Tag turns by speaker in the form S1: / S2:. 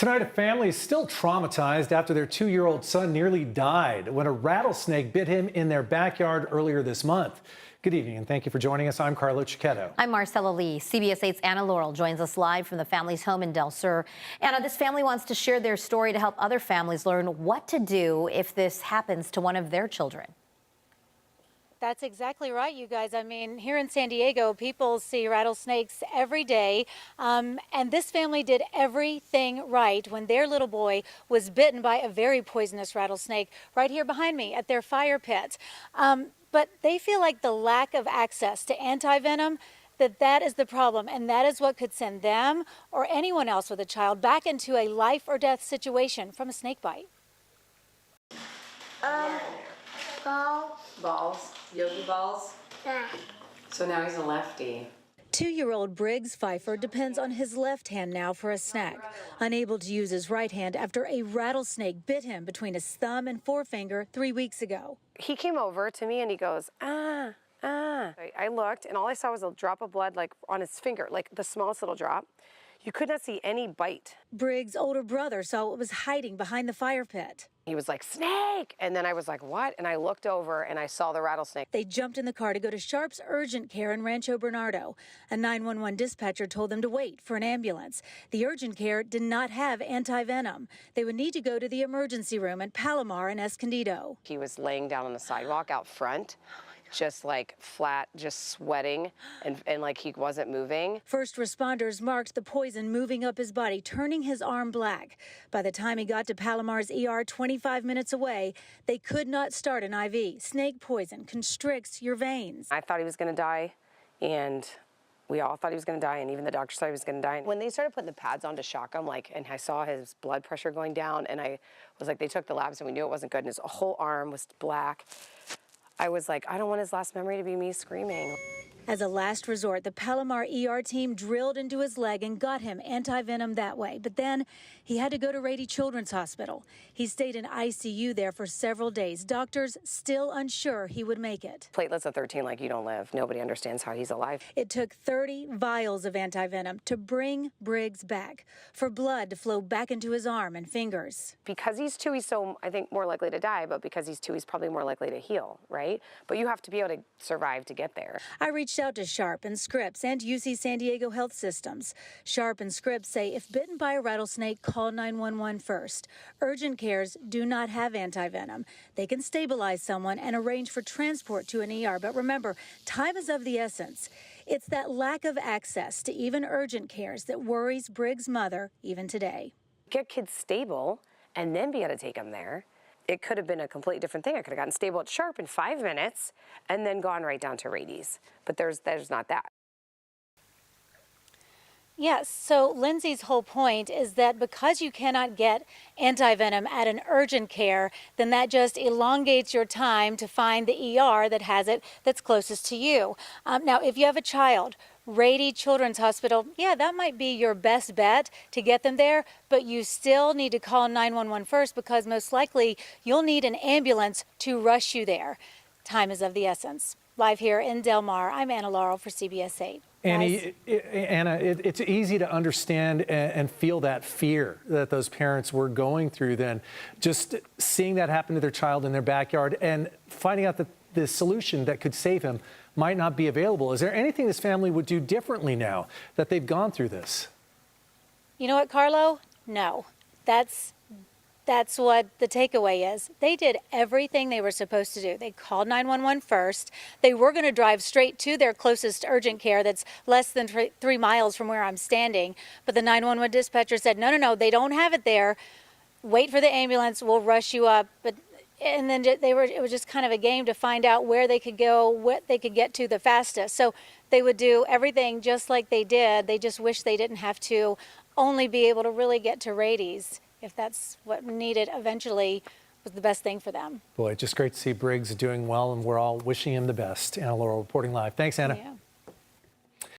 S1: Tonight, a family is still traumatized after their 2-year-old son nearly died when a rattlesnake bit him in their backyard earlier this month. Good evening, and thank you for joining us. I'm Carlo Cicchetto.
S2: I'm Marcella Lee. CBS 8's Anna Laurel joins us live from the family's home in Del Sur. Anna, this family wants to share their story to help other families learn what to do if this happens to one of their children.
S3: That's exactly right, you guys. I mean, here in San Diego, people see rattlesnakes every day. And this family did everything right when their little boy was bitten by a very poisonous rattlesnake right here behind me at their fire pit. But they feel like the lack of access to anti-venom, that is the problem, and that is what could send them or anyone else with a child back into a life or death situation from a snake bite.
S4: Balls? Yogi balls?
S5: Yeah.
S4: So now he's a lefty.
S3: 2-year-old Briggs Pfeiffer depends on his left hand now for a snack, unable to use his right hand after a rattlesnake bit him between his thumb and forefinger 3 weeks ago.
S6: He came over to me and he goes, ah. I looked and all I saw was a drop of blood like on his finger, like the smallest little drop. You could not see any bite.
S3: Briggs' older brother saw what was hiding behind the fire pit.
S6: He was like, snake! And then I was like, what? And I looked over and I saw the rattlesnake.
S3: They jumped in the car to go to Sharp's urgent care in Rancho Bernardo. A 911 dispatcher told them to wait for an ambulance. The urgent care did not have anti-venom. They would need to go to the emergency room at Palomar and Escondido.
S6: He was laying down on the sidewalk out front, just like flat, just sweating, and like he wasn't moving.
S3: First responders marked the poison moving up his body, turning his arm black. By the time he got to Palomar's ER 25 minutes away, they could not start an IV. Snake poison constricts your veins.
S6: I thought he was gonna die, and we all thought he was gonna die, and even the doctor thought he was gonna die. When they started putting the pads on to shock him, and I saw his blood pressure going down, and I was like, they took the labs and we knew it wasn't good, and his whole arm was black. I was like, I don't want his last memory to be me screaming.
S3: As a last resort, the Palomar ER team drilled into his leg and got him anti-venom that way. But then he had to go to Rady Children's Hospital. He stayed in ICU there for several days. Doctors still unsure he would make it.
S6: Platelets of 13, like you don't live. Nobody understands how he's alive.
S3: It took 30 vials of anti-venom to bring Briggs back, for blood to flow back into his arm and fingers.
S6: Because he's 2, he's so, I think, more likely to die, but because he's 2, he's probably more likely to heal, right? But you have to be able to survive to get there.
S3: I reached out to Sharp and Scripps and UC San Diego Health Systems. Sharp and Scripps say if bitten by a rattlesnake, call 911 first. Urgent cares do not have anti-venom. They can stabilize someone and arrange for transport to an ER. But remember, time is of the essence. It's that lack of access to even urgent cares that worries Briggs' mother even today.
S6: Get kids stable and then be able to take them there. It could have been a completely different thing. I could have gotten stable at Sharp in 5 minutes and then gone right down to Rady's. But there's not that.
S3: Yes, so Lindsay's whole point is that because you cannot get anti-venom at an urgent care, then that just elongates your time to find the ER that has it that's closest to you. Now, if you have a child, Rady Children's Hospital, yeah, that might be your best bet to get them there, but you still need to call 911 first because most likely you'll need an ambulance to rush you there. Time is of the essence. Live here in Del Mar, I'm Anna Laurel for CBS 8.
S1: Anna, it's easy to understand and feel that fear that those parents were going through then. Just seeing that happen to their child in their backyard and finding out that the solution that could save him might not be available. Is there anything this family would do differently now that they've gone through this?
S3: You know what, Carlo? No. That's what the takeaway is. They did everything they were supposed to do. They called 911 first. They were going to drive straight to their closest urgent care that's less than 3 miles from where I'm standing. But the 911 dispatcher said, no, they don't have it there. Wait for the ambulance. We'll rush you up. And then it was just kind of a game to find out where they could go, what they could get to the fastest. So they would do everything just like they did. They just wish they didn't have to only be able to really get to Rady's, if that's what needed eventually was the best thing for them.
S1: Boy, just great to see Briggs doing well, and we're all wishing him the best. Anna Laurel reporting live. Thanks, Anna.
S3: Yeah.